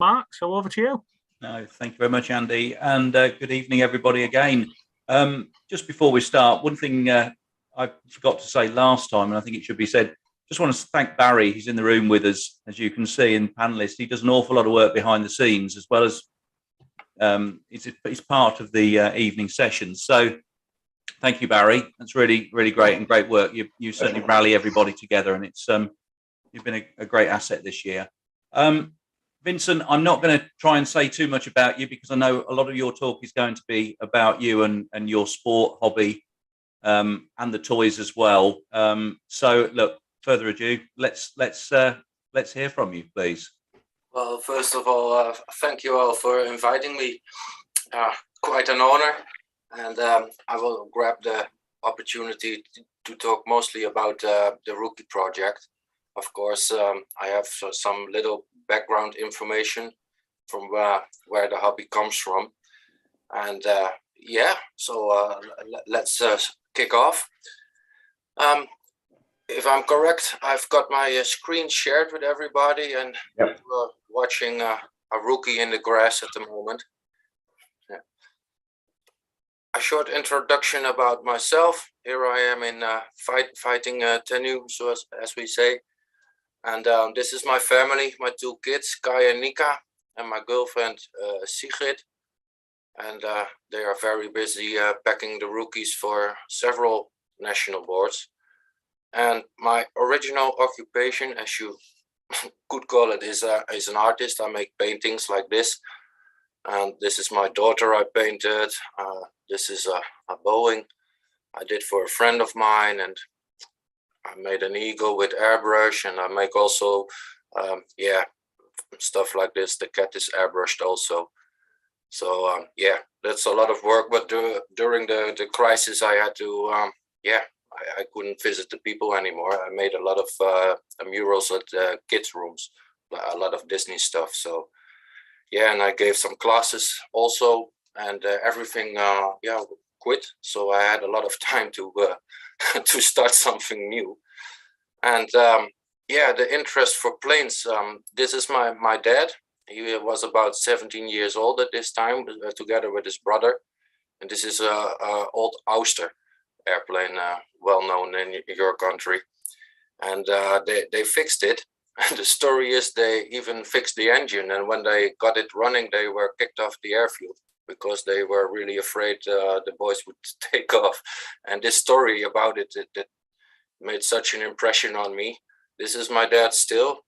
Mark. So over to you. No, thank you very much, Andy, and good evening, everybody, again. Just before we start, one thing I forgot to say last time, and I think it should be said, just want to thank Barry. He's in the room with us, as you can see, and panelist. He does an awful lot of work behind the scenes, as well as he's part of the evening sessions. So thank you, Barry. That's really, really great and great work. You certainly rally everybody together, and it's you've been a great asset this year. Vincent, I'm not going to try and say too much about you because I know a lot of your talk is going to be about you and your sport hobby and the toys as well. So, look, further ado, let's hear from you, please. Well, first of all, thank you all for inviting me. Quite an honor, and I will grab the opportunity to talk mostly about the Rookie project. Of course, I have some little background information from where the hobby comes from, and so let's kick off. If I'm correct, I've got my screen shared with everybody, and yep. We're watching a rookie in the grass at the moment. Yeah. A short introduction about myself. Here I am in fighting tenue, so as we say. And this is my family, my two kids, Kai and Nika, and my girlfriend, Sigrid. And they are very busy packing the rookies for several national boards. And my original occupation, as you could call it, is an artist. I make paintings like this. And this is my daughter I painted. This is a Boeing I did for a friend of mine. And I made an eagle with airbrush, and I make also, stuff like this. The cat is airbrushed also. So, that's a lot of work. But during the crisis, I had to, I couldn't visit the people anymore. I made a lot of murals at kids' rooms, a lot of Disney stuff. So, and I gave some classes also, and everything, quit. So I had a lot of time to to start something new. And the interest for planes. This is my dad. He was about 17 years old at this time, together with his brother. And this is a old Auster airplane, well known in your country. And they fixed it. And the story is they even fixed the engine. And when they got it running, they were kicked off the airfield, because they were really afraid the boys would take off. And this story about it made such an impression on me. This is my dad still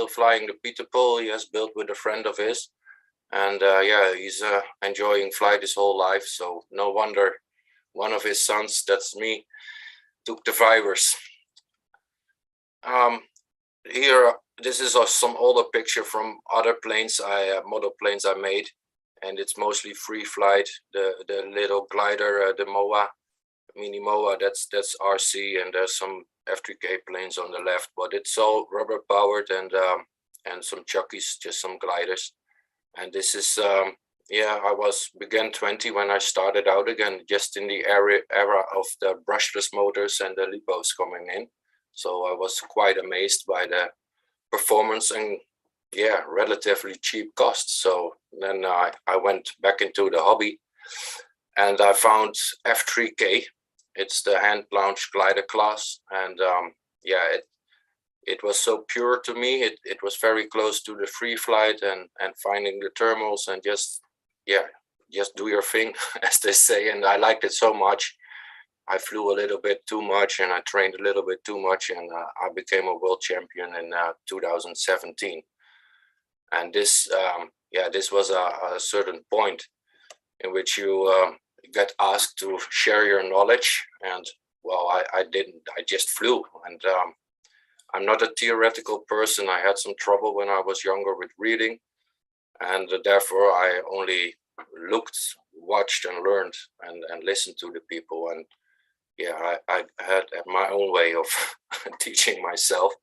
flying the Peter Paul he has built with a friend of his. And he's enjoying flight his whole life. So no wonder one of his sons, that's me, took the virus. Here, this is some older picture from other planes, model planes I made. And it's mostly free flight. The little glider, the MOA, mini MOA, that's RC, and there's some F3K planes on the left, but it's all rubber powered, and some Chuckies, just some gliders. And this is I began 20 when I started out again, just in the era of the brushless motors and the lipos coming in. So I was quite amazed by the performance and relatively cheap costs. So then I went back into the hobby, and I found F3K. It's the hand launch glider class, and it was so pure to me. It was very close to the free flight and finding the thermals and just do your thing, as they say. And I liked it so much. I flew a little bit too much, and I trained a little bit too much, and I became a world champion in 2017. And this was a certain point in which you get asked to share your knowledge. And well, I didn't. I just flew. And I'm not a theoretical person. I had some trouble when I was younger with reading, and therefore I only looked, watched, and learned and listened to the people. And I had my own way of teaching myself.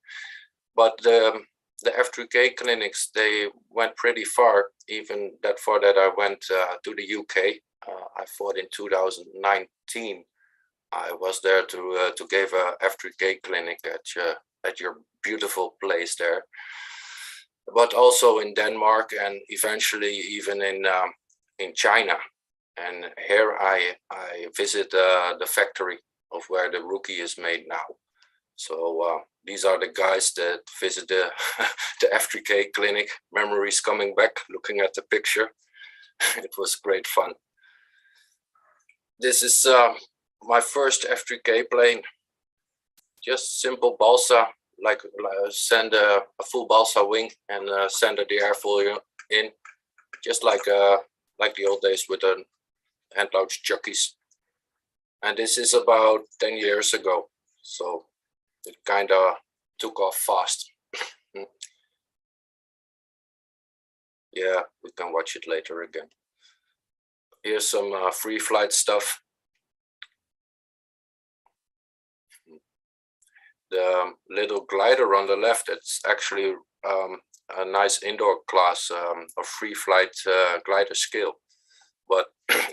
But the F3K clinics, they went pretty far, even that far that I went to the UK. I fought in 2019. I was there to give a F3K clinic at your beautiful place there. but also in Denmark and eventually even in China. And here I visit the factory of where the Rookie is made now. So these are the guys that visit the the F3K clinic. Memories coming back, looking at the picture. It was great fun. This is my first F3K plane. Just simple balsa, like send a full balsa wing and send the airfoil in, just like the old days with the hand launch jockeys. And this is about 10 years ago, so it kind of took off fast. Yeah, we can watch it later again. Here's some free flight stuff. The little glider on the left, it's actually a nice indoor class of free flight glider scale. But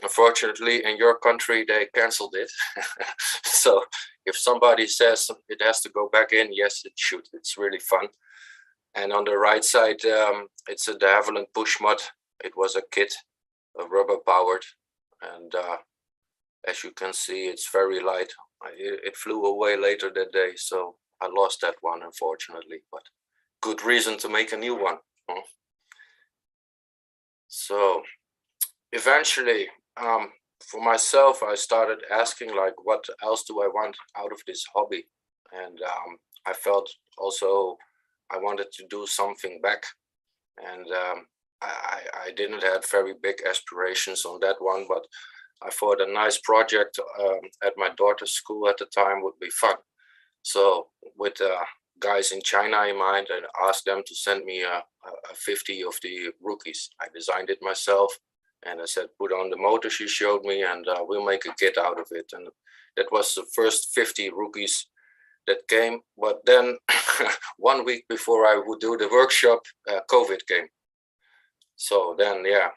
unfortunately, in your country, they canceled it. So if somebody says it has to go back in, yes, it should. It's really fun. And on the right side, it's a de Havilland Pushmod. It was a kit, rubber powered. And as you can see, it's very light. It flew away later that day, so I lost that one, unfortunately. But good reason to make a new one. Huh? So eventually, for myself, I started asking, like, what else do I want out of this hobby? And I felt also I wanted to do something back. And I didn't have very big aspirations on that one, but I thought a nice project at my daughter's school at the time would be fun. So with guys in China in mind, I asked them to send me a 50 of the Rookies. I designed it myself, and I said, put on the motor she showed me, and we'll make a kit out of it. And that was the first 50 Rookies that came. But then 1 week before I would do the workshop, COVID came. So then, yeah,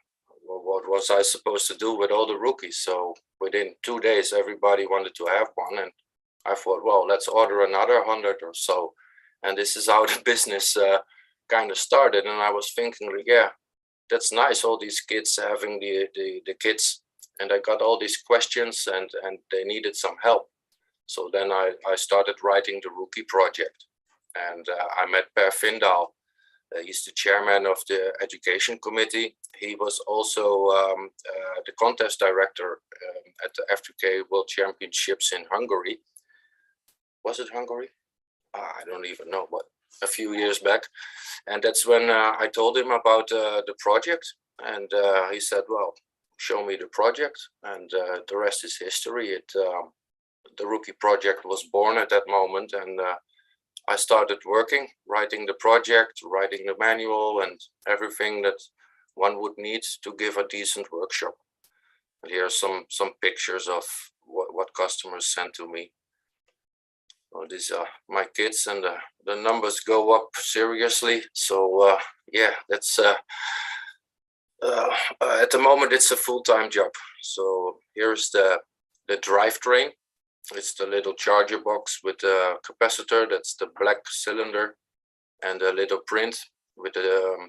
what was I supposed to do with all the Rookies? So within 2 days, everybody wanted to have one. And I thought, well, let's order another 100 or so. And this is how the business kind of started. And I was thinking, yeah, that's nice, all these kids having the kits. And I got all these questions and they needed some help. So then I started writing the Rookie project. And I met Per Vindal. He's the chairman of the education committee. He was also the contest director at the F3K World Championships in Hungary. Was it Hungary? I don't even know, but a few years back. And that's when I told him about the project. And he said, well, show me the project. And the rest is history. The Rookie project was born at that moment. And I started working, writing the project, writing the manual, and everything that one would need to give a decent workshop. And here are some pictures of what customers sent to me. Well, these are my kids, and the numbers go up seriously. So yeah, that's at the moment it's a full-time job. So here's the drivetrain. It's the little charger box with the capacitor. That's the black cylinder, and a little print with a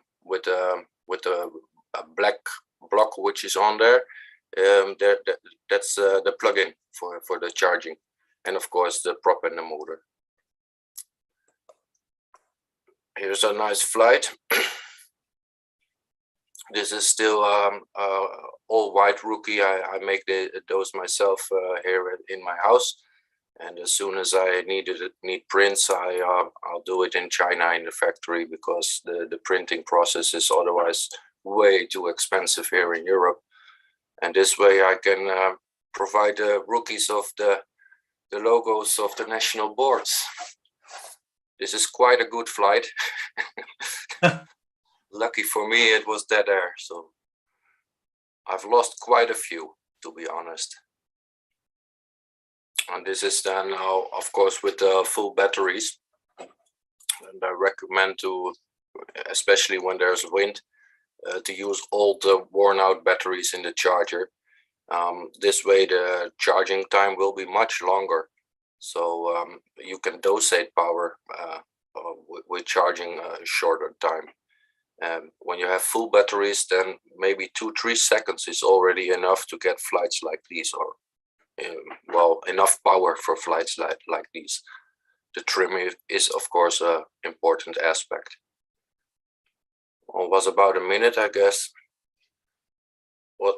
black block which is on there. That's the plug-in for the charging, and of course the prop and the motor. Here's a nice flight. This is still all white Rookie. I make those myself here in my house, and as soon as I need prints, I'll do it in China in the factory, because the printing process is otherwise way too expensive here in Europe. And this way I can provide the Rookies of the logos of the national boards. This is quite a good flight. Lucky for me, it was dead air, so I've lost quite a few, to be honest. And this is then now, of course, with the full batteries. And I recommend to, especially when there's wind, to use old worn out batteries in the charger. This way the charging time will be much longer. So you can dosate power with charging a shorter time. When you have full batteries, then maybe 2-3 seconds is already enough to get flights like these, or well, enough power for flights like these. The trim is of course an important aspect. Well, it was about a minute, I guess. What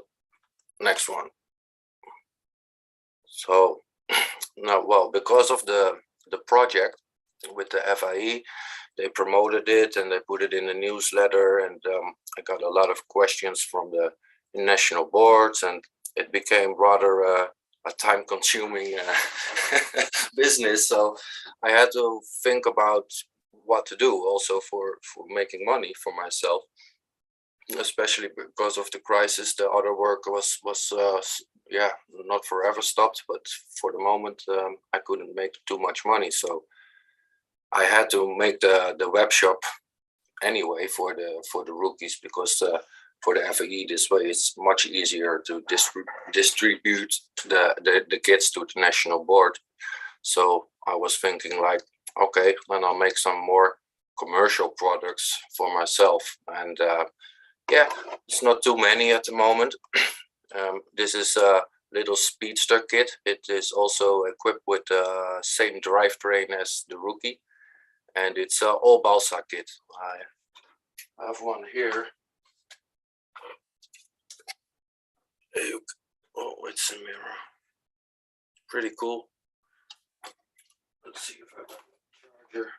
next one? So now, well, because of the project with the FIE, they promoted it and they put it in the newsletter, and I got a lot of questions from the national boards, and it became rather a time-consuming business. So I had to think about what to do also for making money for myself, especially because of the crisis. The other work was yeah, not forever stopped, but for the moment I couldn't make too much money, so I had to make the web shop anyway for the rookies, because for the FAE this way it's much easier to distribute the kits to the national board. So I was thinking like, okay, then I'll make some more commercial products for myself, and yeah, it's not too many at the moment. This is a little speedster kit. It is also equipped with the same drivetrain as the rookie, and it's an all balsa kit. I have one here. Oh, it's a mirror. Pretty cool. Let's see if I got a charger.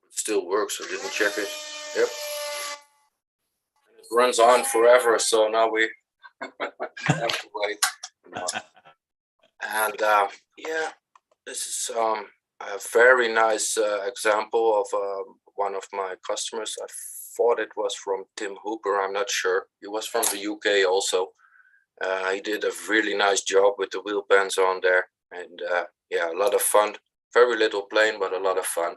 It still works. I didn't check it. Yep. It runs on forever, so now we have to wait. And yeah, this is a very nice example of one of my customers. I thought it was from Tim Hooper, I'm not sure. He was from the UK also. He did a really nice job with the wheel bands on there, and yeah, a lot of fun. Very little plane, but a lot of fun.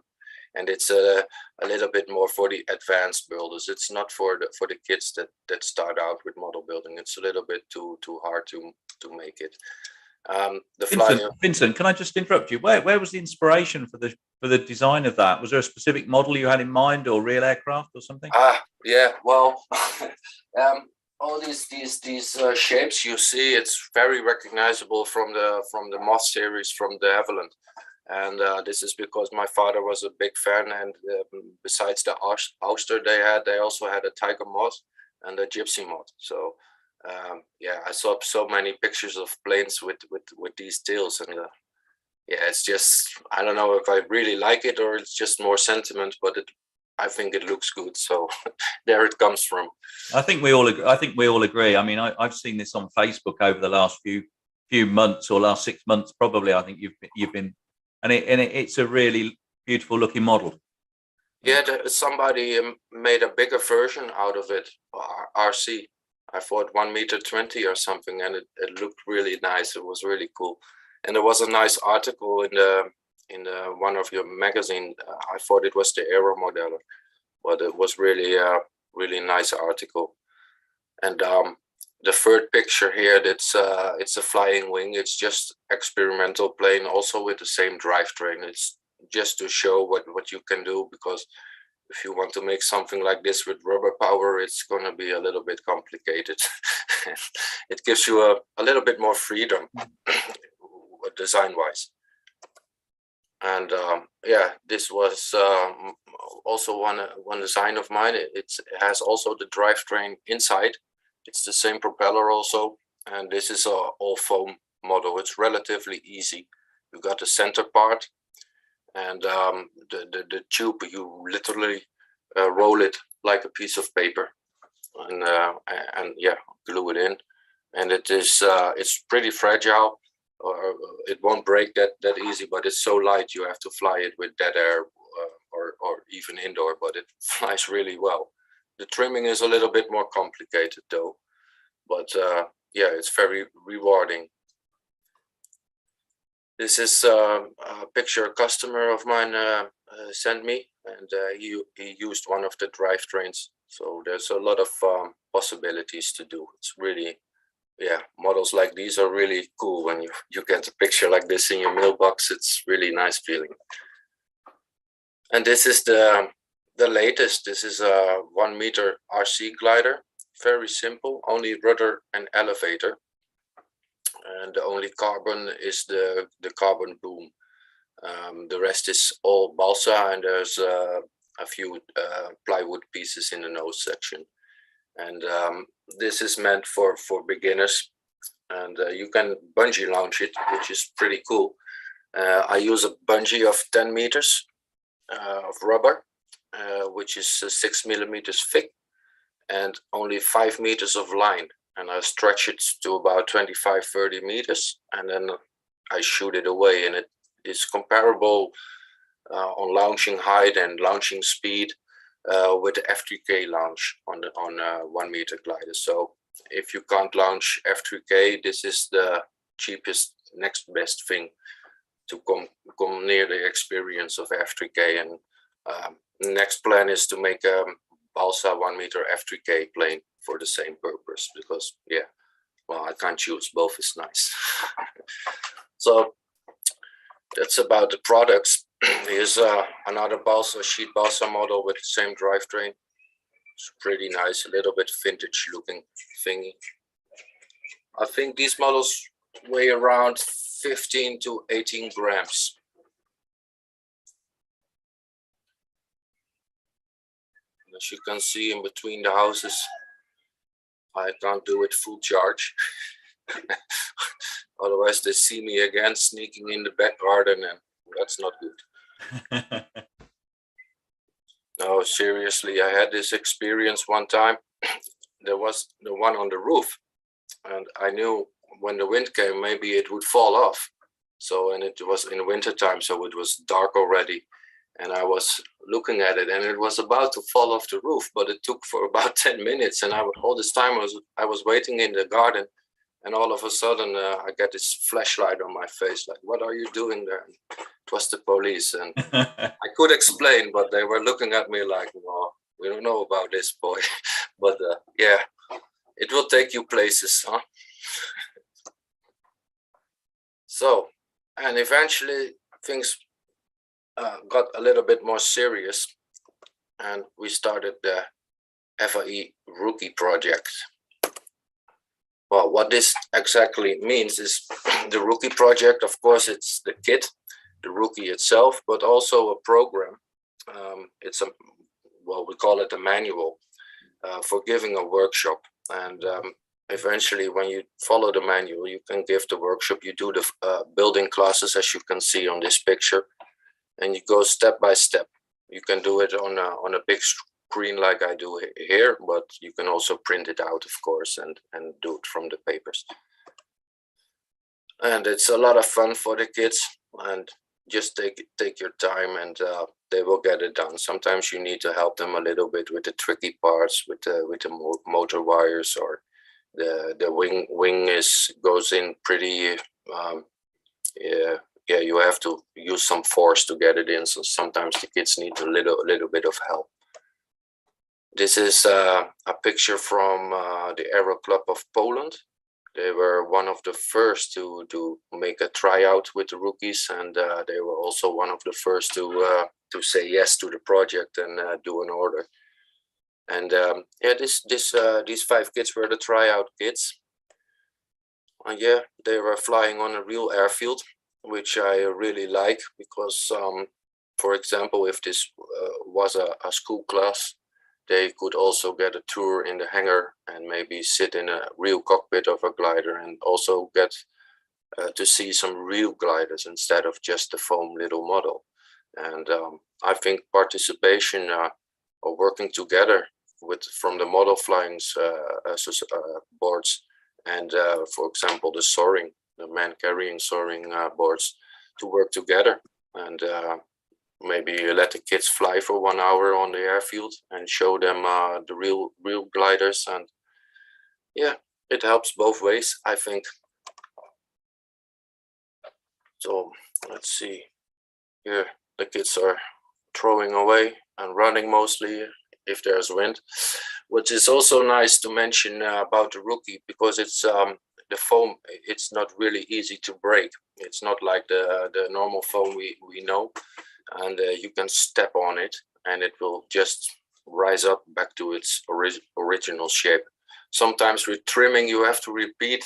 And it's a little bit more for the advanced builders. It's not for the kids that start out with model building. It's a little bit too hard to make it. Vincent, can I just interrupt you? Where was the inspiration for the design of that? Was there a specific model you had in mind, or real aircraft, or something? Yeah, well, all these shapes you see, it's very recognizable from the Moth series from de Havilland, and this is because my father was a big fan, and besides the Auster they also had a Tiger Moth and a Gypsy Moth. So yeah, I saw so many pictures of planes with these tails, and yeah, it's just, I don't know if I really like it or it's just more sentiment, but I think it looks good, so there it comes from. I think we all agree. I mean, I've seen this on Facebook over the last few months, or last 6 months probably. I think you've been, and it's a really beautiful looking model. Yeah, somebody made a bigger version out of it, RC. I thought 1.20 meters or something, and it looked really nice. It was really cool, and there was a nice article in one of your magazine. I thought it was the Aero Modeller, but it was really really nice article. And the third picture here, it's a flying wing. It's just experimental plane, also with the same drivetrain. It's just to show what you can do, because if you want to make something like this with rubber power, it's going to be a little bit complicated. It gives you a little bit more freedom design wise. And yeah, this was also one design of mine. It has also the drivetrain inside. It's the same propeller also, and this is a all foam model. It's relatively easy. You got the center part, and the tube, you literally roll it like a piece of paper, and yeah, glue it in, and it's pretty fragile. It won't break that easy, but it's so light you have to fly it with dead air or even indoor, but it flies really well. The trimming is a little bit more complicated though, but yeah, it's very rewarding. This is a picture a customer of mine sent me, and he used one of the drivetrains. So there's a lot of possibilities to do. It's really, yeah, models like these are really cool when you get a picture like this in your mailbox. It's really nice feeling. And this is the latest. This is a 1 meter RC glider. Very simple, only rudder and elevator. And the only carbon is the carbon boom. The rest is all balsa, and there's a few plywood pieces in the nose section. And this is meant for beginners, and you can bungee launch it, which is pretty cool. I use a bungee of 10 meters of rubber, which is 6 millimeters thick, and only 5 meters of line. And I stretch it to about 25-30 meters, and then I shoot it away. And it is comparable on launching height and launching speed with the F3K launch on 1 meter glider. So if you can't launch F3K, this is the cheapest next best thing to come near the experience of F3K. And next plan is to make a balsa 1 meter F3K plane for the same purpose, because well, I can't choose, both is nice. So that's about the products. Here's another balsa, sheet balsa model with the same drivetrain. It's pretty nice, a little bit vintage looking thingy. I think these models weigh around 15 to 18 grams. As you can see in between the houses, I can't do it full charge. Otherwise they see me again sneaking in the back garden, and that's not good. No, seriously, I had this experience one time. There was the one on the roof, and I knew when the wind came, maybe it would fall off. So, and it was in winter time, so it was dark already. And I was looking at it, and it was about to fall off the roof, but it took for about 10 minutes. And all this time I was waiting in the garden, and all of a sudden I get this flashlight on my face, like, what are you doing there? And it was the police, and I could explain, but they were looking at me like, well, we don't know about this, boy. But yeah, it will take you places, huh? So, and eventually things got a little bit more serious, and we started the FAE Rookie project. Well, what this exactly means is the Rookie project, of course, it's the kit, the Rookie itself, but also a program. It's we call it a manual for giving a workshop. And eventually, when you follow the manual, you can give the workshop. You do the building classes, as you can see on this picture, and you go step by step. You can do it on a big screen like I do here, but you can also print it out, of course, and do it from the papers. And it's a lot of fun for the kids, and just take your time, and they will get it done. Sometimes you need to help them a little bit with the tricky parts, with the motor wires, or the wing goes in pretty. You have to use some force to get it in. So sometimes the kids need a little bit of help. This is a picture from the Aero Club of Poland. They were one of the first to make a tryout with the rookies, and they were also one of the first to say yes to the project and do an order. And these 5 kids were the tryout kids. And they were flying on a real airfield, which I really like, because, for example, if this was a school class, they could also get a tour in the hangar and maybe sit in a real cockpit of a glider, and also get to see some real gliders instead of just the foam little model. And I think participation or working together from the model flying boards, and for example the soaring, the man carrying soaring boards, to work together, and maybe let the kids fly for 1 hour on the airfield and show them the real gliders. And it helps both ways, I think. So let's see here, the kids are throwing away and running mostly if there's wind, which is also nice to mention about the Rookie, because it's the foam, it's not really easy to break. It's not like the normal foam we know. and you can step on it and it will just rise up back to its original shape. Sometimes with trimming you have to repeat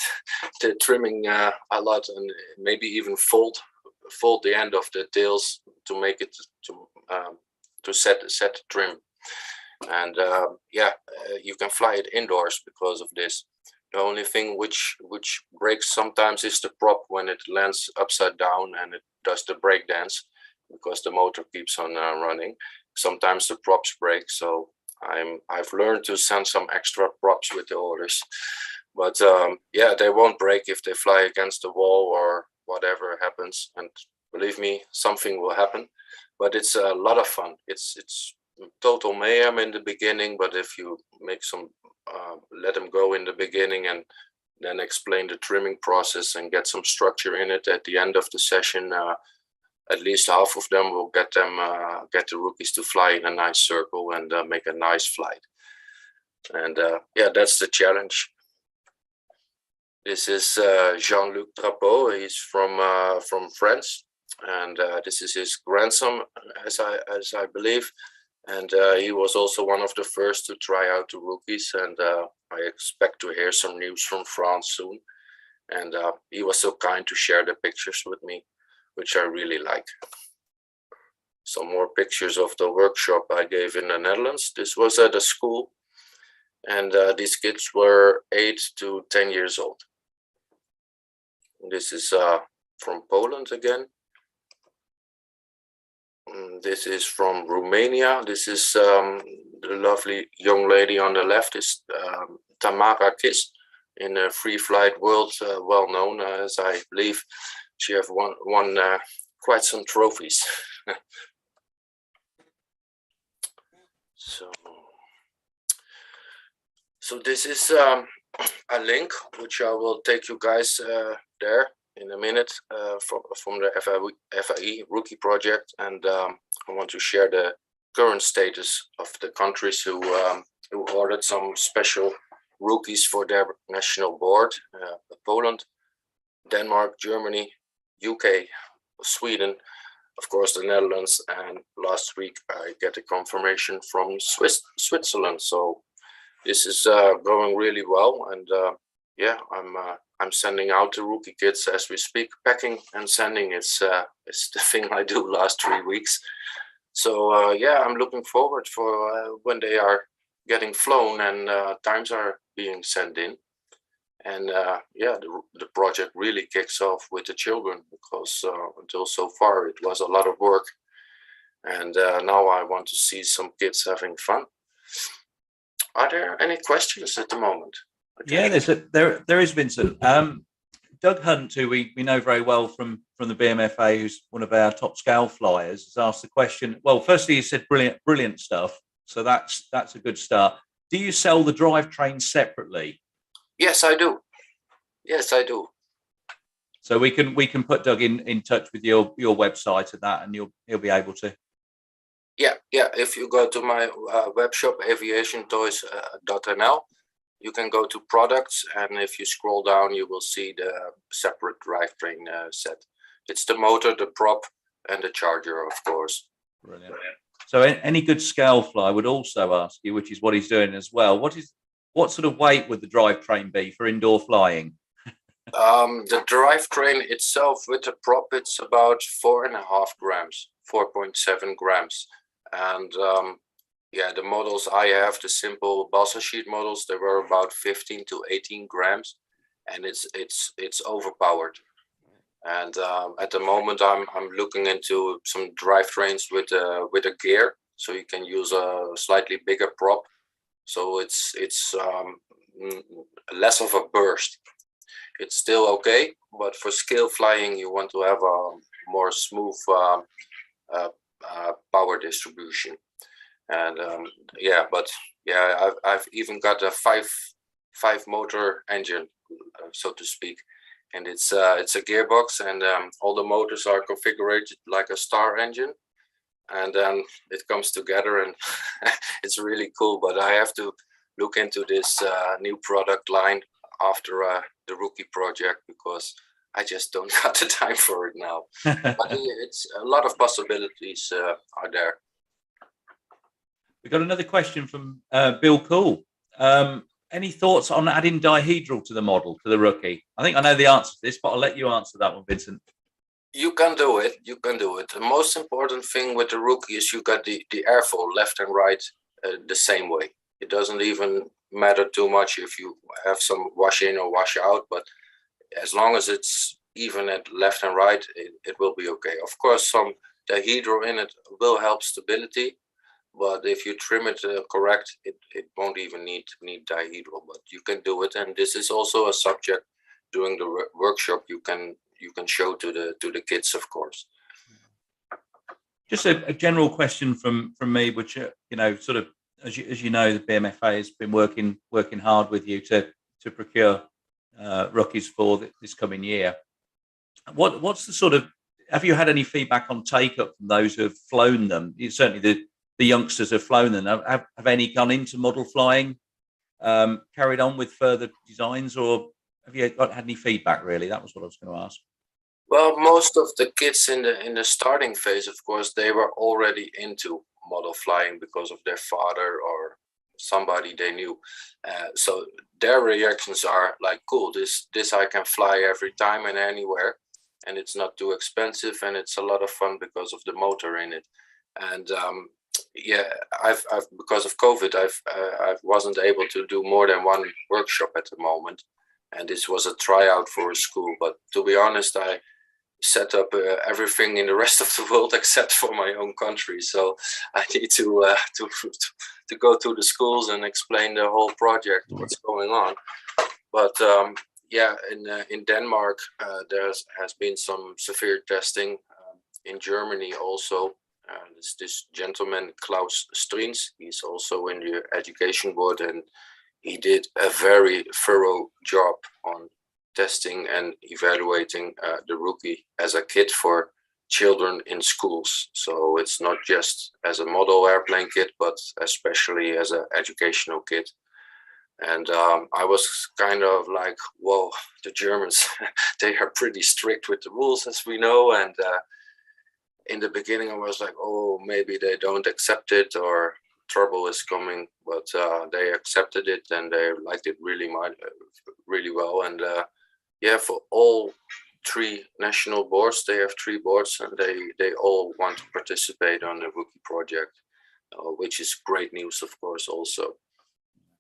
the trimming a lot, and maybe even fold the end of the tails to make it to set the trim. And you can fly it indoors because of this. The only thing which breaks sometimes is the prop when it lands upside down and it does the break dance, because the motor keeps on running. Sometimes the props break, so I've learned to send some extra props with the orders. But they won't break if they fly against the wall or whatever happens. And believe me, something will happen. But it's a lot of fun. It's total mayhem in the beginning, but if you make some let them go in the beginning and then explain the trimming process and get some structure in it at the end of the session, at least half of them will get the rookies to fly in a nice circle and make a nice flight. And that's the challenge. This is Jean-Luc Drapeau. He's from France, and this is his grandson, as I believe. And he was also one of the first to try out the rookies, and I expect to hear some news from France soon. And he was so kind to share the pictures with me, which I really like. Some more pictures of the workshop I gave in the Netherlands. This was at a school, and these kids were 8 to 10 years old. This is from Poland again. This is from Romania. This is the lovely young lady on the left is Tamara Kiss, in the free flight world, well known, as I believe she have won quite some trophies. So this is a link which I will take you guys there in a minute from the FAE Rookie Project, and I want to share the current status of the countries who ordered some special rookies for their national board: Poland, Denmark, Germany, UK, Sweden, of course the Netherlands, and last week I get a confirmation from Switzerland. So this is going really well, and I'm sending out the rookie kits as we speak. Packing and sending is the thing I do last 3 weeks. So I'm looking forward for when they are getting flown and times are being sent in. And the project really kicks off with the children, because until so far it was a lot of work, and now I want to see some kids having fun. Are there any questions at the moment? Yeah, there is, Vincent. Doug Hunt, who we know very well from the BMFA, who's one of our top scale flyers, has asked the question. Well, firstly, he said brilliant stuff. So that's a good start. Do you sell the drivetrain separately? Yes, I do. Yes, I do. So we can put Doug in touch with your website and that, and he'll be able to. Yeah. If you go to my web shop, aviationtoys.nl, you can go to products, and if you scroll down, you will see the separate drivetrain set. It's the motor, the prop, and the charger, of course. Brilliant. So any good scale fly would also ask you, which is what he's doing as well. What sort of weight would the drivetrain be for indoor flying? The drivetrain itself with the prop, it's about 4.5 grams, 4.7 grams. And the models I have, the simple balsa sheet models, they were about 15 to 18 grams, and it's overpowered. And at the moment, I'm looking into some drivetrains with a gear, so you can use a slightly bigger prop, so it's less of a burst. It's still okay, but for scale flying, you want to have a more smooth power distribution. And I've even got a five motor engine, so to speak, and it's a gearbox, and all the motors are configured like a star engine, and then it comes together, and it's really cool. But I have to look into this new product line after the Rookie project, because I just don't got the time for it now. But it's a lot of possibilities are there. We've got another question from Bill Cool. Any thoughts on adding dihedral to the model, to the rookie? I think I know the answer to this, but I'll let you answer that one, Vincent. You can do it. You can do it. The most important thing with the rookie is you got the airflow left and right the same way. It doesn't even matter too much if you have some wash in or wash out, but as long as it's even at left and right, it will be okay. Of course, some dihedral in it will help stability, but if you trim it correct, it won't even need dihedral. But you can do it, and this is also a subject during the workshop you can show to the kids, of course. Just a general question from me, which sort of as you know, the BMFA has been working hard with you to procure rookies for this coming year. What's the sort of, have you had any feedback on take up from those who have flown them? Certainly the youngsters have flown them. Have any gone into model flying, carried on with further designs, or have you had any feedback really? That was what I was going to ask. Well, most of the kids in the starting phase, of course, they were already into model flying because of their father or somebody they knew. So their reactions are like, cool, this I can fly every time and anywhere, and it's not too expensive, and it's a lot of fun because of the motor in it. And yeah, I've because of COVID, I wasn't able to do more than one workshop at the moment, and this was a tryout for a school. But to be honest, I set up everything in the rest of the world except for my own country. So I need to go to the schools and explain the whole project, what's going on. But yeah, in Denmark, there has been some severe testing. In Germany also, this gentleman, Klaus Strins, he's also in the education board, and he did a very thorough job on testing and evaluating the rookie as a kit for children in schools. So it's not just as a model airplane kit, but especially as an educational kit. And I was kind of like, whoa, the Germans, they are pretty strict with the rules, as we know. And in the beginning, I was like, oh, maybe they don't accept it or trouble is coming. But they accepted it and they liked it really well. And yeah, for all three national boards, they have 3 boards, and they all want to participate on the rookie project, which is great news, of course, also.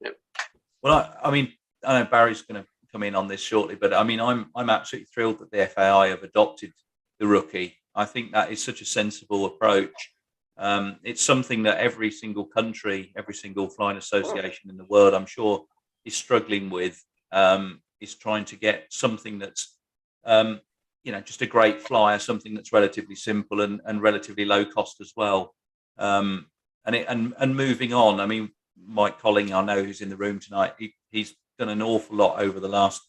Yeah. Well, I mean, I know Barry's going to come in on this shortly, but I mean, I'm absolutely thrilled that the FAI have adopted the rookie. I think that is such a sensible approach. It's something that every single country, every single flying association in the world, I'm sure, is struggling with. Is trying to get something that's, just a great flyer, something that's relatively simple and relatively low cost as well. And moving on. I mean, Mike Colling, I know, who's in the room tonight, he's done an awful lot over the last,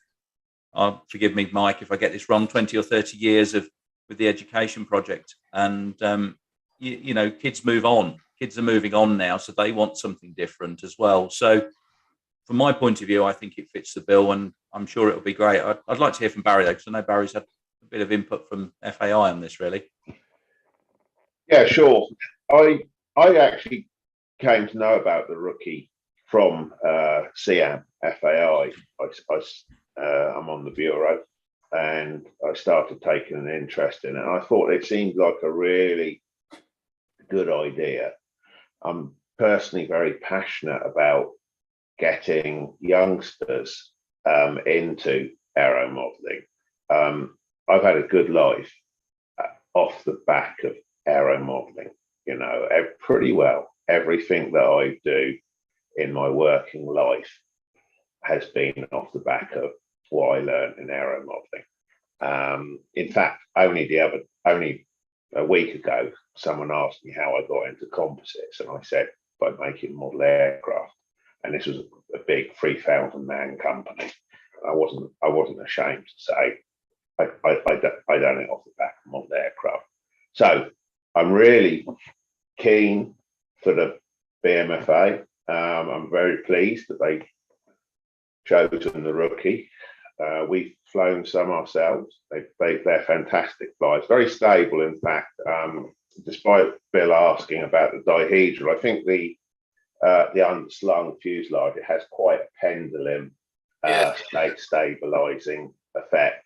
forgive me, Mike, if I get this wrong, 20 or 30 years with the education project. And, kids move on. Kids are moving on now, so they want something different as well. So from my point of view, I think it fits the bill, and I'm sure it'll be great. I'd like to hear from Barry, though, because I know Barry's had a bit of input from FAI on this, really. Yeah, sure. I actually came to know about the rookie from CAM, FAI. I'm on the bureau, and I started taking an interest in it. And I thought it seemed like a really good idea. I'm personally very passionate about getting youngsters into aero modeling. I've had a good life off the back of aero modeling, pretty well. Everything that I do in my working life has been off the back of what I learned in aero modeling. In fact, only a week ago, someone asked me how I got into composites, and I said by making model aircraft. And this was a big 3,000-man company. I wasn't ashamed to say I done it off the back of model aircraft. So I'm really keen for the BMFA. I'm very pleased that they've chosen the rookie. We've flown some ourselves. They're fantastic flights, very stable. In fact, despite Bill asking about the dihedral, I think the unslung fuselage, it has quite a pendulum stabilizing effect,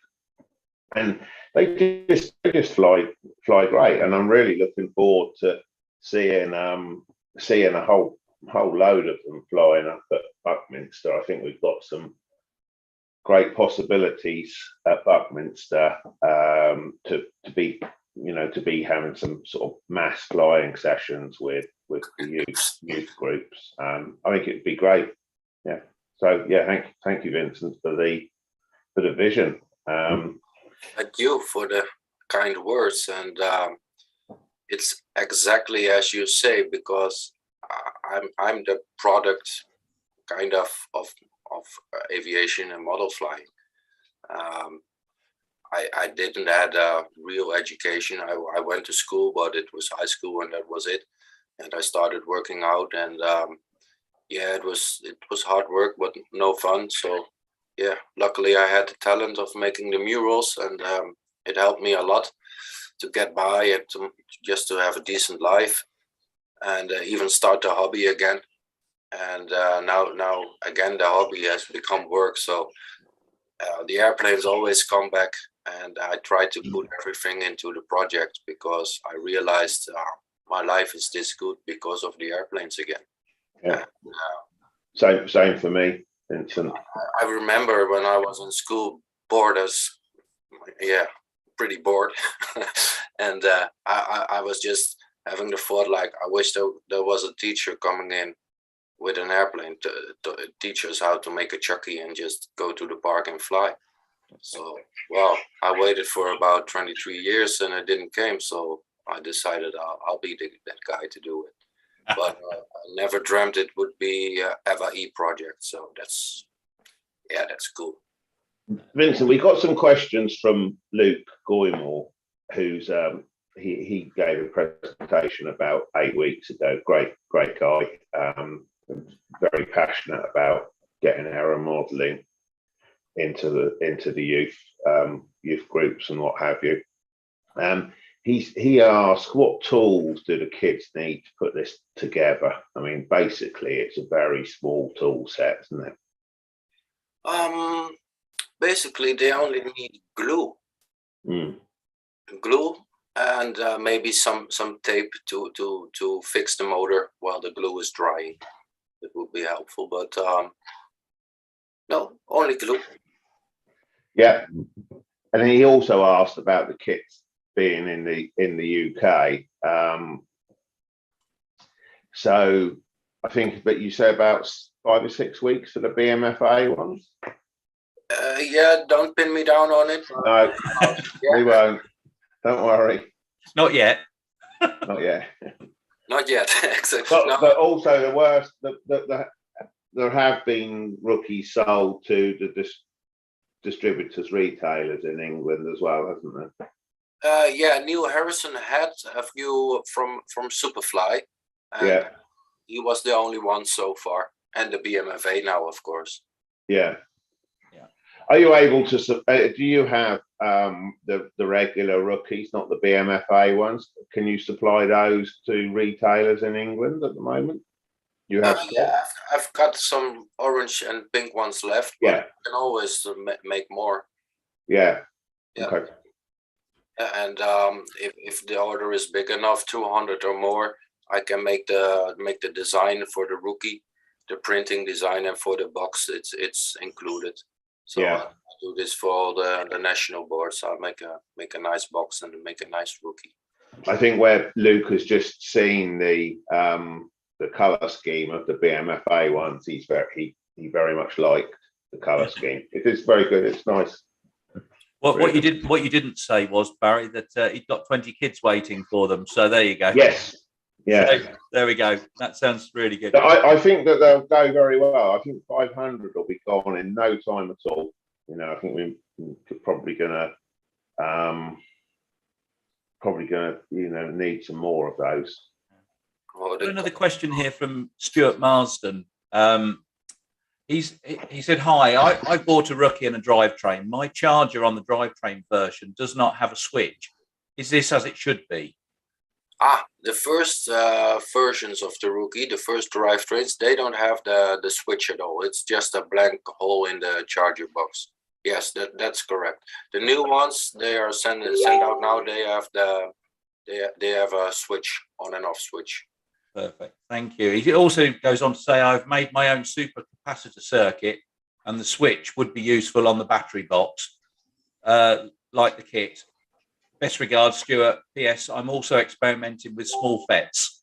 and they just fly great. And I'm really looking forward to seeing a whole load of them flying up at Buckminster. I think we've got some great possibilities at Buckminster to be having some sort of mass flying sessions with the youth groups. I think it'd be great. Yeah. So yeah, thank you, Vincent, for the vision. Thank you for the kind words, and it's exactly as you say, because I'm the product kind of aviation and model flying. I didn't had a real education. I went to school, but it was high school and that was it. And I started working out, and yeah, it was hard work, but no fun. So yeah, luckily I had the talent of making the murals, and it helped me a lot to get by and just to have a decent life, and even start the hobby again. And now again the hobby has become work. So the airplanes always come back, and I try to put everything into the project, because I realized my life is this good because of the airplanes again. Yeah. Same for me, Vincent. I remember when I was in school, pretty bored, and I was just having the thought, like, I wish there was a teacher coming in with an airplane to teach us how to make a chucky and just go to the park and fly. So, well, I waited for about 23 years and it didn't come. So I decided I'll be that guy to do it. But I never dreamt it would be a Eva project. So that's cool. Vincent, we got some questions from Luke Goymore, who's he gave a presentation about 8 weeks ago. Great guy. Very passionate about getting error modeling into the youth groups and what have you. He asked, what tools do the kids need to put this together? I mean, basically, it's a very small tool set, isn't it? Basically, they only need glue. Glue and maybe some tape to fix the motor while the glue is drying. It would be helpful, but no, only glue. Yeah, and he also asked about the kits being in the UK. So I think that you say about 5 or 6 weeks for the BMFA ones. Yeah, don't pin me down on it. No, we won't. Don't worry. Not yet. Not yet. Not yet. Exactly. But also the worst. There have been rookies sold to the distributors, retailers in England as well, hasn't there? Yeah, Neil Harrison had a few from Superfly. And yeah. He was the only one so far, and the BMFA now, of course. Yeah. Are you able to? Do you have the regular rookies, not the BMFA ones? Can you supply those to retailers in England at the moment? You have. Yeah, I've got some orange and pink ones left. But yeah. You can always make more. Yeah. Okay. And if the order is big enough, 200 or more, I can make the design for the rookie, the printing design, and for the box it's included. So yeah. I do this for all the national boards. I'll make a nice box and make a nice rookie. I think where Luke has just seen the color scheme of the BMFA ones, he very much liked the color scheme. It is very good. It's nice. What you didn't say was, Barry, that he'd got 20 kids waiting for them. So there you go. Yes. Yeah. So, there we go. That sounds really good. I think that they'll go very well. I think 500 will be gone in no time at all. You know, I think we're probably gonna need some more of those. Another question here from Stuart Marsden. He said, hi, I bought a rookie and a drivetrain. My charger on the drivetrain version does not have a switch. Is this as it should be? The first versions of the rookie, the first drivetrains, they don't have the switch at all. It's just a blank hole in the charger box. Yes, that's correct. The new ones, they are sent out now. They have they have a switch, on and off switch. Perfect. Thank you. He also goes on to say, I've made my own supercapacitor circuit and the switch would be useful on the battery box, like the kit. Best regards, Stuart. P.S. I'm also experimenting with small FETs,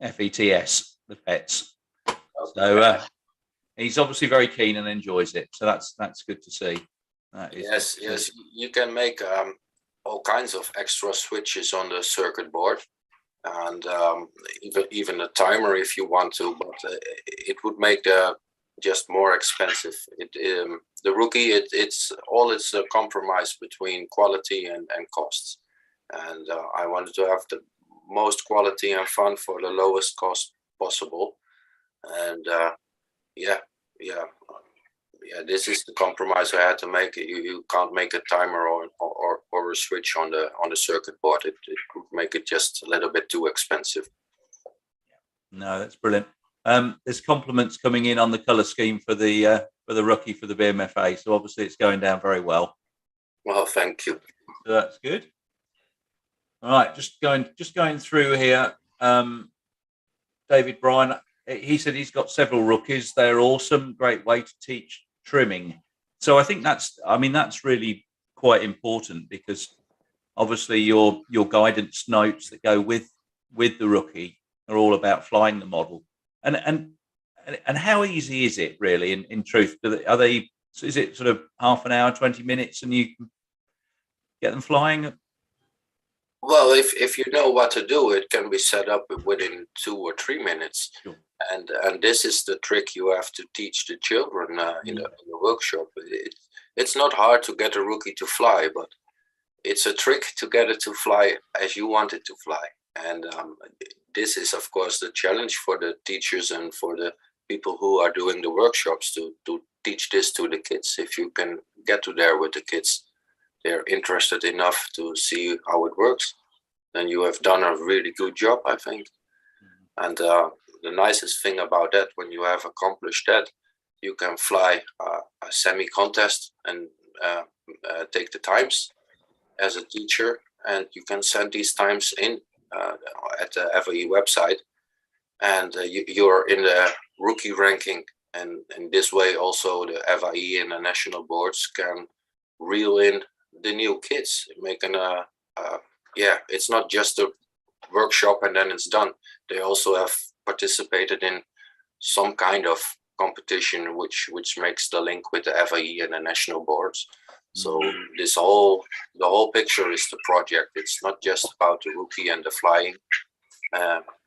FETS, the FETs. So he's obviously very keen and enjoys it. So that's good to see. Yes. You can make all kinds of extra switches on the circuit board, and even a timer if you want to. But it would make just more expensive. The rookie, it's a compromise between quality and costs, and I wanted to have the most quality and fun for the lowest cost possible. And this is the compromise I had to make. You can't make a timer or a switch on the circuit board. It would make it just a little bit too expensive. No, that's brilliant. There's compliments coming in on the color scheme for the rookie for the BMFA. So obviously it's going down very well. Well, thank you. So that's good. All right, just going through here. David Bryan, he said he's got several rookies. They're awesome. Great way to teach trimming. So I think that's really quite important, because obviously your guidance notes that go with the rookie are all about flying the model. And how easy is it really? In truth, is it sort of half an hour, 20 minutes, and you can get them flying? Well, if you know what to do, it can be set up within 2 or 3 minutes. Sure. And this is the trick you have to teach the children in the workshop. It's not hard to get a rookie to fly, but it's a trick to get it to fly as you want it to fly. And this is, of course, the challenge for the teachers and for the people who are doing the workshops to teach this to the kids. If you can get to there with the kids, they're interested enough to see how it works, then you have done a really good job, I think. And the nicest thing about that, when you have accomplished that, you can fly a semi-contest and take the times as a teacher, and you can send these times in at the FAE website, and you're in the rookie ranking. And in this way, also the FAE and the national boards can reel in the new kids, making it's not just a workshop and then it's done. They also have participated in some kind of competition, which makes the link with the FAE and the national boards. So the whole picture is the project. It's not just about the rookie and the flying.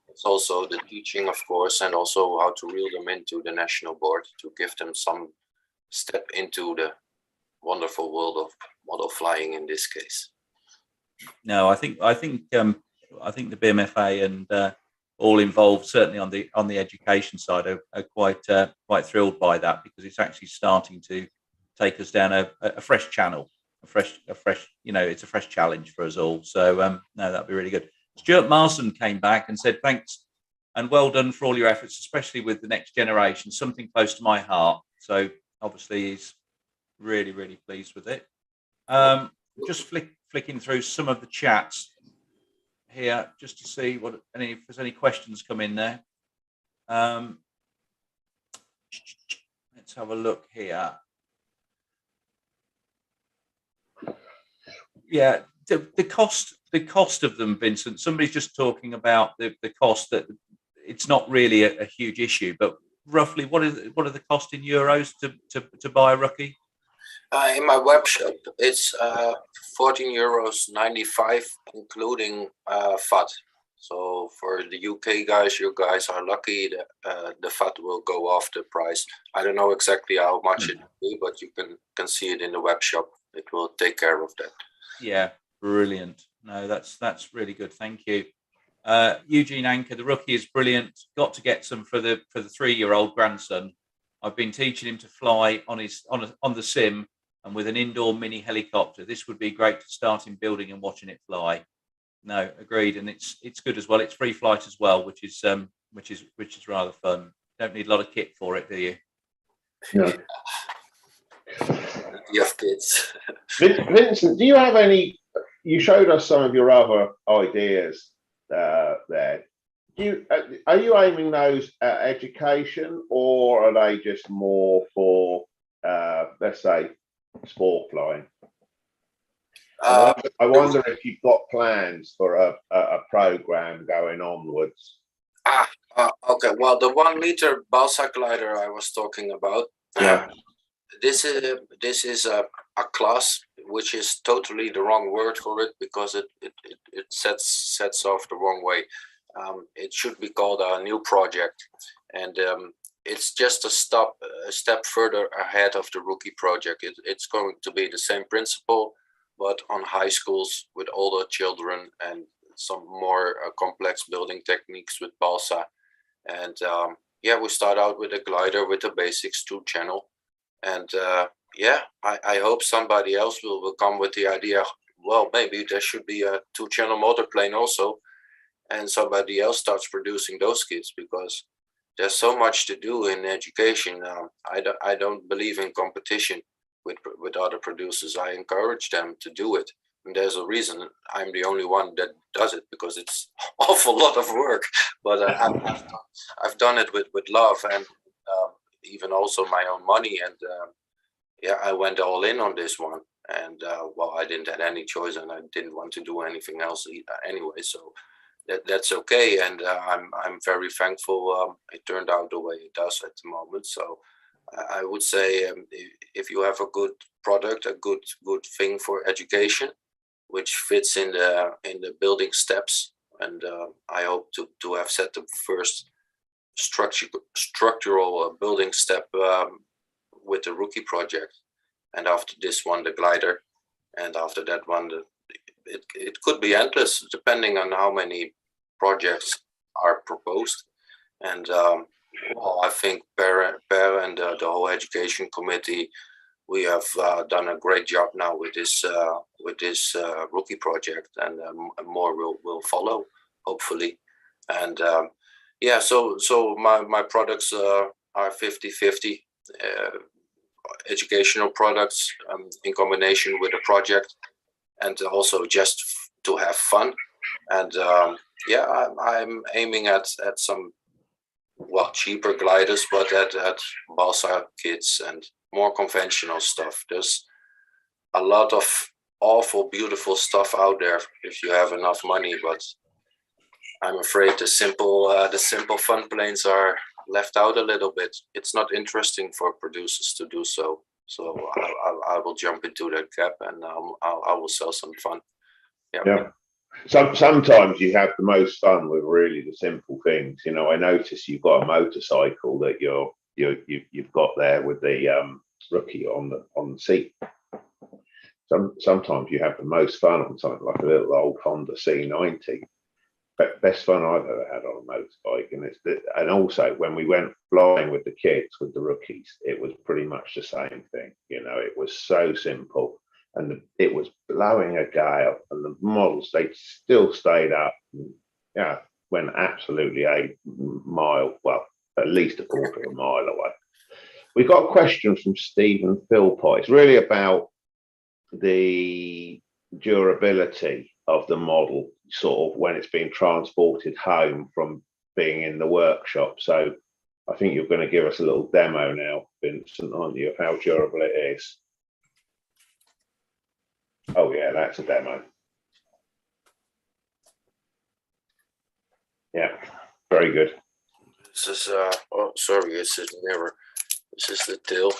It's also the teaching, of course, and also how to reel them into the national board to give them some step into the wonderful world of model flying in this case. No, I think the BMFA and all involved, certainly on the education side, are quite thrilled by that, because it's actually starting to take us down a fresh channel, a fresh it's a fresh challenge for us all. So no, that'd be really good. Stuart Marsden came back and said thanks and well done for all your efforts, especially with the next generation, something close to my heart. So obviously he's really, really pleased with it. Just flicking through some of the chats here just to see if there's any questions come in there. Let's have a look here. Yeah, the cost of them, Vincent. Somebody's just talking about the cost, that it's not really a huge issue, but roughly what are the cost in euros to buy a rookie? In my web shop, it's €14.95, including VAT. So for the UK guys, you guys are lucky. The VAT will go off the price. I don't know exactly how much it will be, but you can see it in the web shop. It will take care of that. Yeah, brilliant. No, that's really good. Thank you. Eugene Anker, the rookie is brilliant. Got to get some for the 3-year-old grandson. I've been teaching him to fly on the sim and with an indoor mini helicopter. This would be great to start him building and watching it fly. No, agreed, and it's good as well. It's free flight as well, which is rather fun. Don't need a lot of kit for it, do you? No. You have kids. Vincent, do you have any? You showed us some of your other ideas there. Are you aiming those at education, or are they just more for, let's say, sport flying? I wonder if you've got plans for a program going onwards. Okay. Well, the 1 meter balsa glider I was talking about. Yeah. This is a class, which is totally the wrong word for it, because it sets off the wrong way. It should be called a new project, and it's just a step further ahead of the rookie project. It's going to be the same principle, but on high schools with older children and some more complex building techniques with balsa. And yeah, we start out with a glider with the basics 2-channel. And yeah, I hope somebody else will come with the idea, well, maybe there should be a 2-channel motor plane also. And somebody else starts producing those kits, because there's so much to do in education. I don't believe in competition with other producers. I encourage them to do it. And there's a reason I'm the only one that does it, because it's an awful lot of work. But I've done it with love, and even also my own money. And yeah, I went all in on this one. And well, I didn't have any choice, and I didn't want to do anything else anyway. So that's okay. And I'm very thankful it turned out the way it does at the moment. So I would say if you have a good product, a good thing for education, which fits in the building steps, and I hope to have set the first structural building step with the rookie project, and after this one the glider, and after that one it could be endless, depending on how many projects are proposed. And well, I think Per and the whole education committee, we have done a great job now with this rookie project, and more will follow, hopefully. And yeah, so my products are 50-50 educational products in combination with a project, and also just to have fun. And yeah, I'm aiming at some, well, cheaper gliders, but at balsa kits and more conventional stuff. There's a lot of awful beautiful stuff out there if you have enough money, but I'm afraid the simple fun planes are left out a little bit. It's not interesting for producers to do so. So I will jump into that gap, and I will sell some fun. Yeah. Sometimes you have the most fun with really the simple things. You know, I notice you've got a motorcycle that you've got there with the rookie on the seat. Sometimes you have the most fun on something like a little old Honda C90. Best fun I've ever had on a motorbike, and also when we went flying with the kids, with the rookies, it was pretty much the same thing. You know, it was so simple, and it was blowing a gale, and the models, they still stayed up. And, yeah, went absolutely a mile, well, at least a quarter of a mile away. We got a question from Stephen Philpott. It's really about the durability of the model, sort of when it's being transported home from being in the workshop. So I think you're going to give us a little demo now, Vincent, aren't you, of how durable it is? Oh yeah, that's a demo. Yeah, very good. This is oh, sorry, it's a mirror. This is the tail.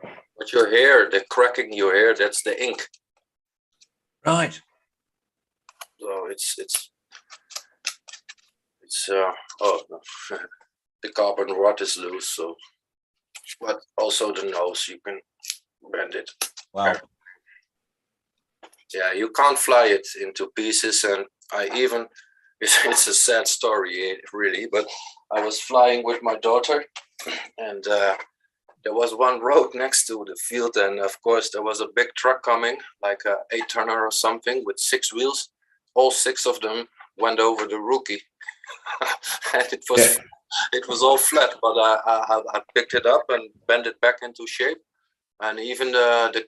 But your hair, the cracking your hair, that's the ink. Right. So it's oh no. The carbon rod is loose, so, but also the nose, you can bend it. Wow. Yeah, you can't fly it into pieces, and I even it's a sad story, really. But I was flying with my daughter, and there was one road next to the field, and of course there was a big truck coming, like a 8-tonner or something, with 6 wheels. All 6 of them went over the rookie, and it was all flat. But I picked it up and bent it back into shape, and even the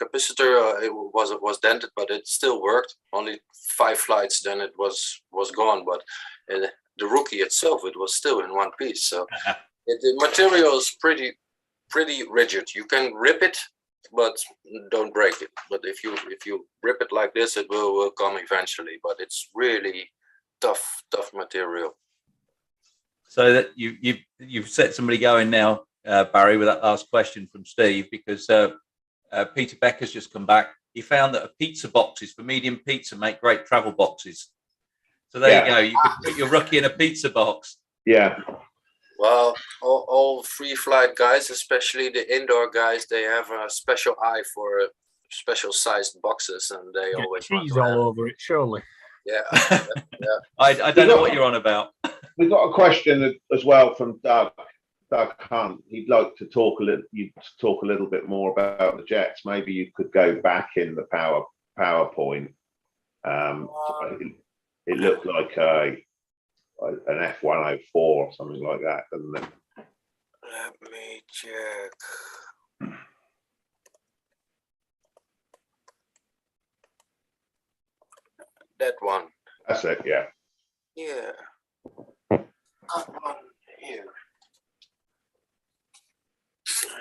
capacitor it was dented, but it still worked. Only 5 flights, then it was gone. But the rookie itself, it was still in one piece. So the material is pretty rigid. You can rip it, but don't break it. But if you rip it like this, it will come eventually. But it's really tough material. So that you've set somebody going now, Barry, with that last question from Steve, because Peter Becker's just come back. He found that pizza boxes for medium pizza make great travel boxes. So there you go. You could put your rookie in a pizza box. Yeah. Well, all free flight guys, especially the indoor guys, they have a special eye for special sized boxes, and they always want cheese to all have. over it, surely. Yeah. I don't know what you're on about. We've got a question as well from Doug Hunt. He'd like to talk a little bit more about the jets. Maybe you could go back in the PowerPoint. It looked like an F-104 or something like that, doesn't it? Let me check. That one. That's it, yeah. Yeah. That one here.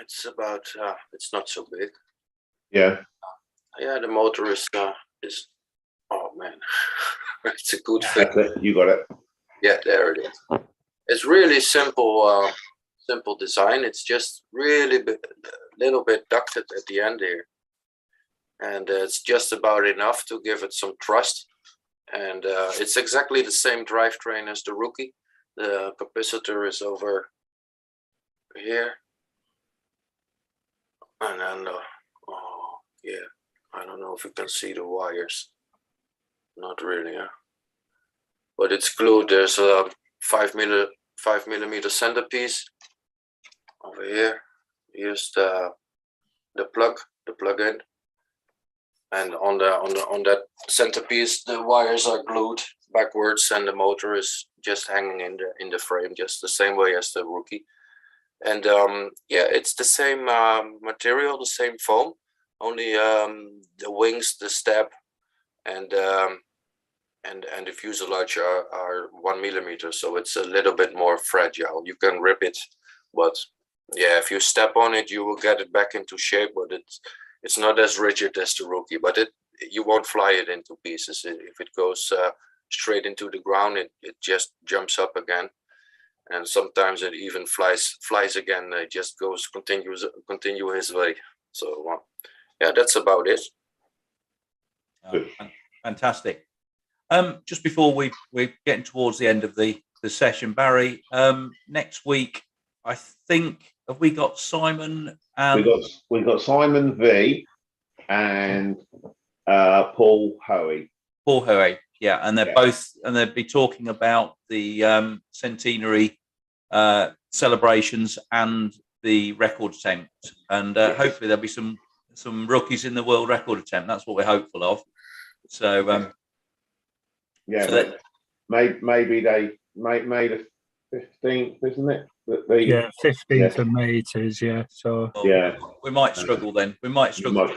It's about, it's not so big. Yeah. Yeah, the motor is oh man, it's a good fit. That's it. You got it. Yeah, there it is. It's really simple design. It's just really a little bit ducted at the end here. And it's just about enough to give it some thrust. And it's exactly the same drivetrain as the rookie. The capacitor is over here. And then, oh yeah, I don't know if you can see the wires. Not really, yeah. But it's glued. There's a 5 millimeter centerpiece over here. Here's the plug-in, and on that centerpiece, the wires are glued backwards, and the motor is just hanging in the frame, just the same way as the rookie. And yeah, it's the same material, the same foam, only the wings, the stab, and the fuselage are 1 millimeter, so it's a little bit more fragile. You can rip it, but yeah, if you step on it, you will get it back into shape. But it's not as rigid as the rookie. But you won't fly it into pieces. If it goes straight into the ground, it just jumps up again. And sometimes it even flies again. It just continue his way. So yeah, that's about it. Fantastic. Just before we're getting towards the end of the session, Barry, next week, I think, have we got Simon and we got Simon V and Paul Hoey. Paul Hoey, yeah, and they're both, and they'll be talking about the centenary celebrations and the record attempt, and hopefully there'll be some rookies in the world record attempt. That's what we're hopeful of. So yeah, so maybe they made the 15th, isn't it? Yeah, 15th of May it is, yeah. So yeah, we might struggle then. We might struggle.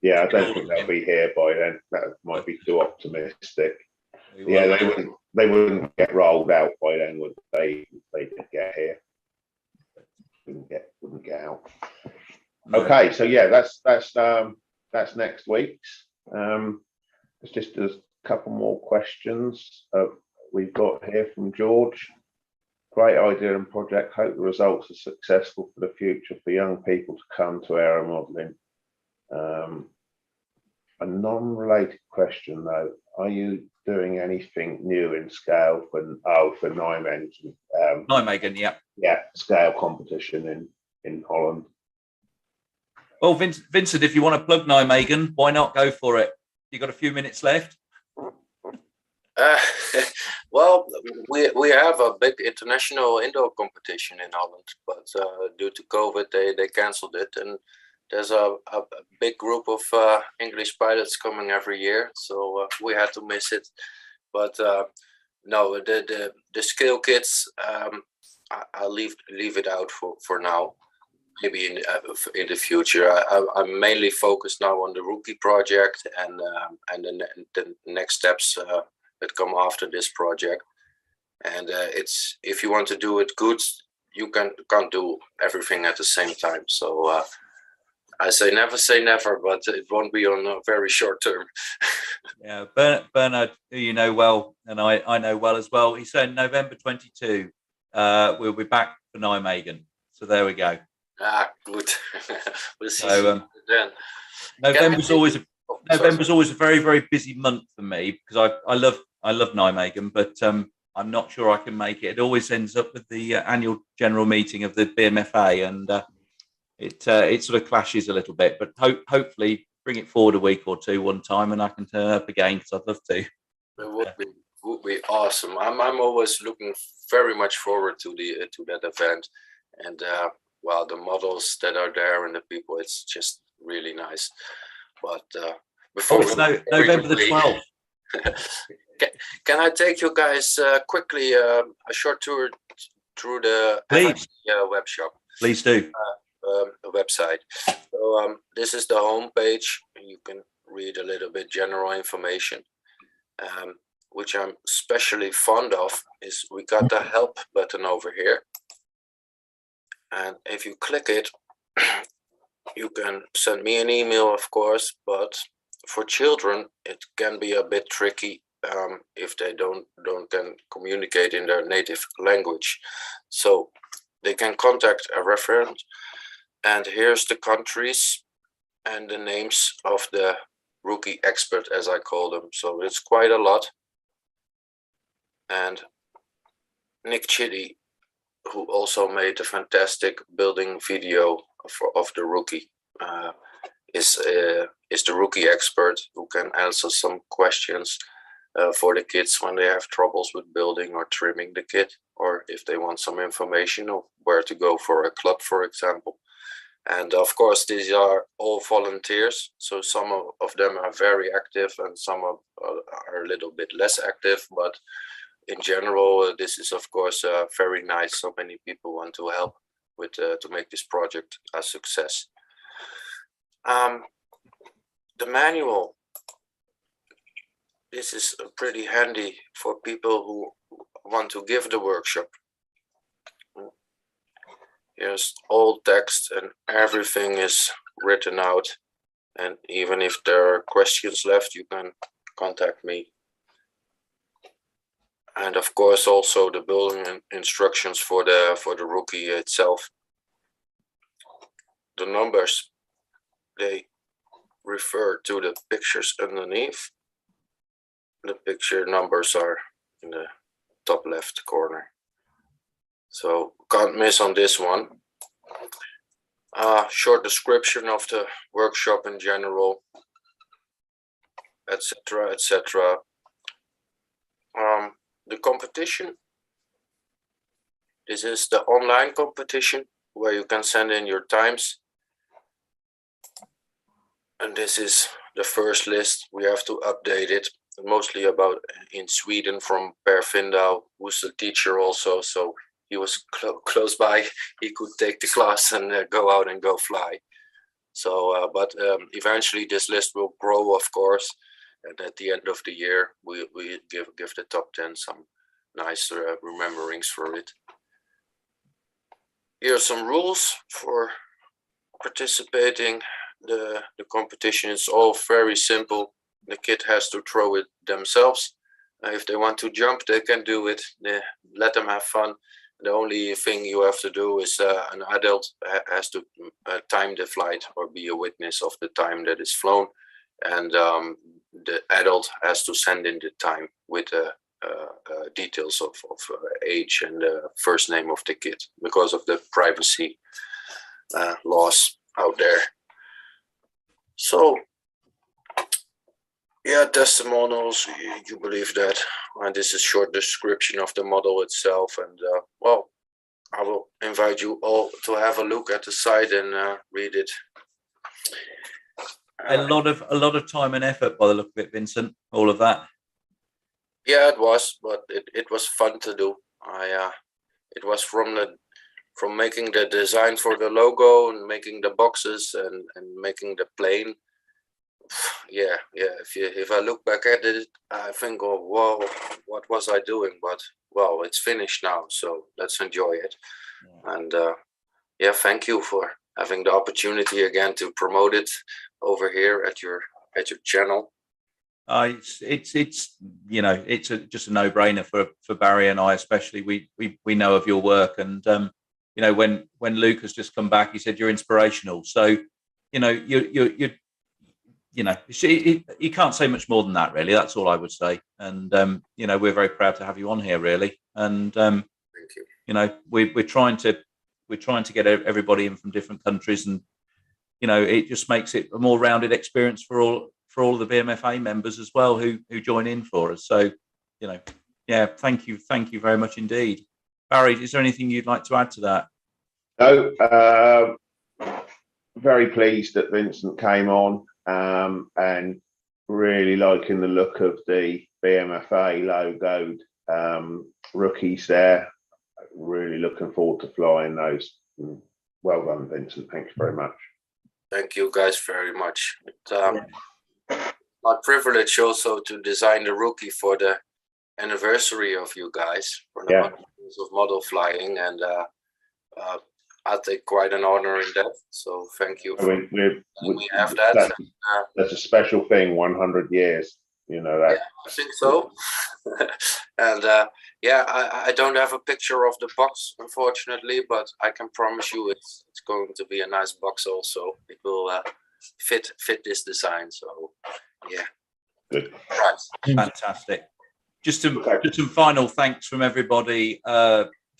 Yeah, I don't think they'll be here by then. That might be too optimistic. Yeah, they wouldn't get rolled out by then, would they? If they did get here, wouldn't get out. No. Okay, so yeah, that's next week's. It's just a couple more questions we've got here from George. Great idea and project. Hope the results are successful for the future for young people to come to aero modelling. A non-related question though: are you doing anything new in scale for Nijmegen? Nijmegen, yeah. Yeah, scale competition in Holland. Well, Vincent, if you want to plug Nijmegen, why not go for it? You got a few minutes left. Uh, well, we have a big international indoor competition in Holland, but due to COVID, they canceled it. And there's a big group of English pilots coming every year, so we had to miss it. But no, the scale kits, I'll leave it out for now. Maybe in the future. I'm mainly focused now on the rookie project and the next steps that come after this project. And it's, if you want to do it good, you can't do everything at the same time. So I say never, but it won't be on a very short term. Yeah, Bernard, who you know well, and I know well as well. He said November 22. We'll be back for Nijmegen. So there we go. Good. We'll see So, then. November's always a very, very busy month for me because I love Nijmegen, but I'm not sure I can make it. It always ends up with the annual general meeting of the BMFA, and it sort of clashes a little bit. But hopefully bring it forward a week or two one time, and I can turn up again because I'd love to. It would be awesome. I'm always looking very much forward to that event, and well, the models that are there and the people, it's just really nice. But before November the 12th. Can I take you guys quickly a short tour through the web shop? Please do. Website. So this is the home page. You can read a little bit general information. Which I'm especially fond of is we got the help button over here. And if you click it, you can send me an email, of course, but for children, it can be a bit tricky if they don't can communicate in their native language. So they can contact a referent, and here's the countries and the names of the rookie expert, as I call them. So it's quite a lot. And Nick Chitty, who also made a fantastic building video of the rookie, is the rookie expert who can answer some questions for the kids when they have troubles with building or trimming the kit, or if they want some information of where to go for a club, for example. And of course, these are all volunteers, so some of them are very active and some are a little bit less active, but in general, this is of course very nice. So many people want to help with to make this project a success. The manual. This is pretty handy for people who want to give the workshop. Here's all text and everything is written out. And even if there are questions left, you can contact me. And of course, also the building instructions for the rookie itself. The numbers, they refer to the pictures underneath. The picture numbers are in the top left corner. So can't miss on this one. Short description of the workshop in general, etc., etc. The competition. This is the online competition where you can send in your times. And this is the first list. We have to update it, mostly about in Sweden, from Per Findau, who's a teacher also. So he was close by. He could take the class and go out and go fly. So, but eventually this list will grow, of course. And at the end of the year, we give the top 10 some nice rememberings for it. Here are some rules for participating. The competition is all very simple. The kid has to throw it themselves. If they want to jump, they can do it. Let them have fun. The only thing you have to do is an adult has to time the flight or be a witness of the time that is flown. And the adult has to send in the time with details of age and first name of the kid because of the privacy laws out there. So Yeah, testimonials. You believe that? And this is short description of the model itself. And well, I will invite you all to have a look at the site and read it. A lot of time and effort by the look of it, Vincent. All of that. Yeah, it was, but it was fun to do. It was from making the design for the logo and making the boxes and making the plane. Yeah. If I look back at it, I think, oh, whoa, what was I doing? But well, it's finished now, so let's enjoy it. Yeah. And yeah, thank you for having the opportunity again to promote it over here at your channel. It's you know, it's just a no-brainer for Barry and I, especially. We know of your work, and you know, when Luke has just come back, he said you're inspirational. So you know, you know, you can't say much more than that, really. That's all I would say. And you know, we're very proud to have you on here, really. And thank you. You know, we're trying to get everybody in from different countries, and you know, it just makes it a more rounded experience for all the BMFA members as well who join in for us. So, you know, yeah, thank you very much indeed. Barry, is there anything you'd like to add to that? No, very pleased that Vincent came on, and really liking the look of the BMFA logoed rookies there. Really looking forward to flying those. Well done, Vincent. Thanks very much. Thank you guys very much. My privilege also to design the rookie for the anniversary of you guys for the 100 years of model flying, and I take quite an honor in that. So thank you. We have that. That's a special thing. 100 years. You know that. Yeah, I think so. And yeah, I don't have a picture of the box, unfortunately, but I can promise you it's going to be a nice box. Also, it will fit this design. So yeah. Good. Right. Fantastic. Just some final thanks from everybody.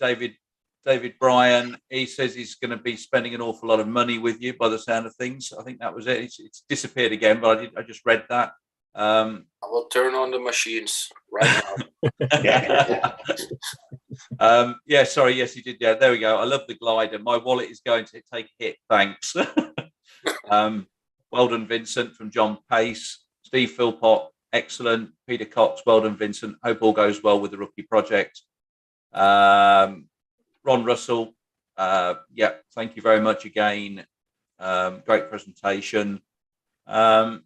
David Bryan, he says he's going to be spending an awful lot of money with you by the sound of things. I think that was it. It's disappeared again, but I just read that. I will turn on the machines right now. Yeah, sorry. Yes, you did. Yeah, there we go. I love the glider. My wallet is going to take a hit. Thanks. Well done, Vincent, from John Pace. Steve Philpott, excellent. Peter Cox, well done, Vincent. Hope all goes well with the rookie project. Ron Russell, yeah, thank you very much again. Great presentation. And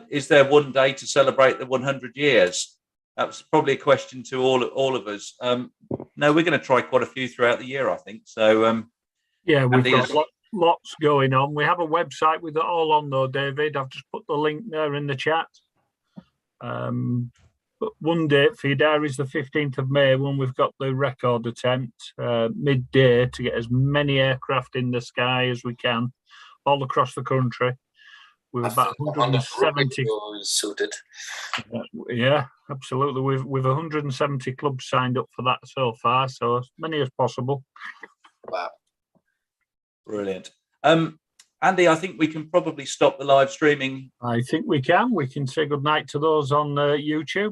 is there one day to celebrate the 100 years? That was probably a question to all of us. No, we're going to try quite a few throughout the year, I think. So yeah, we've got lots going on. We have a website with it all on, though, David. I've just put the link there in the chat. But one date for your diary is the 15th of May, when we've got the record attempt midday to get as many aircraft in the sky as we can all across the country. With about 170 suited. Yeah, absolutely. We've 170 clubs signed up for that so far, so as many as possible. Wow. Brilliant. Andy, I think we can probably stop the live streaming. I think we can. We can say goodnight to those on YouTube.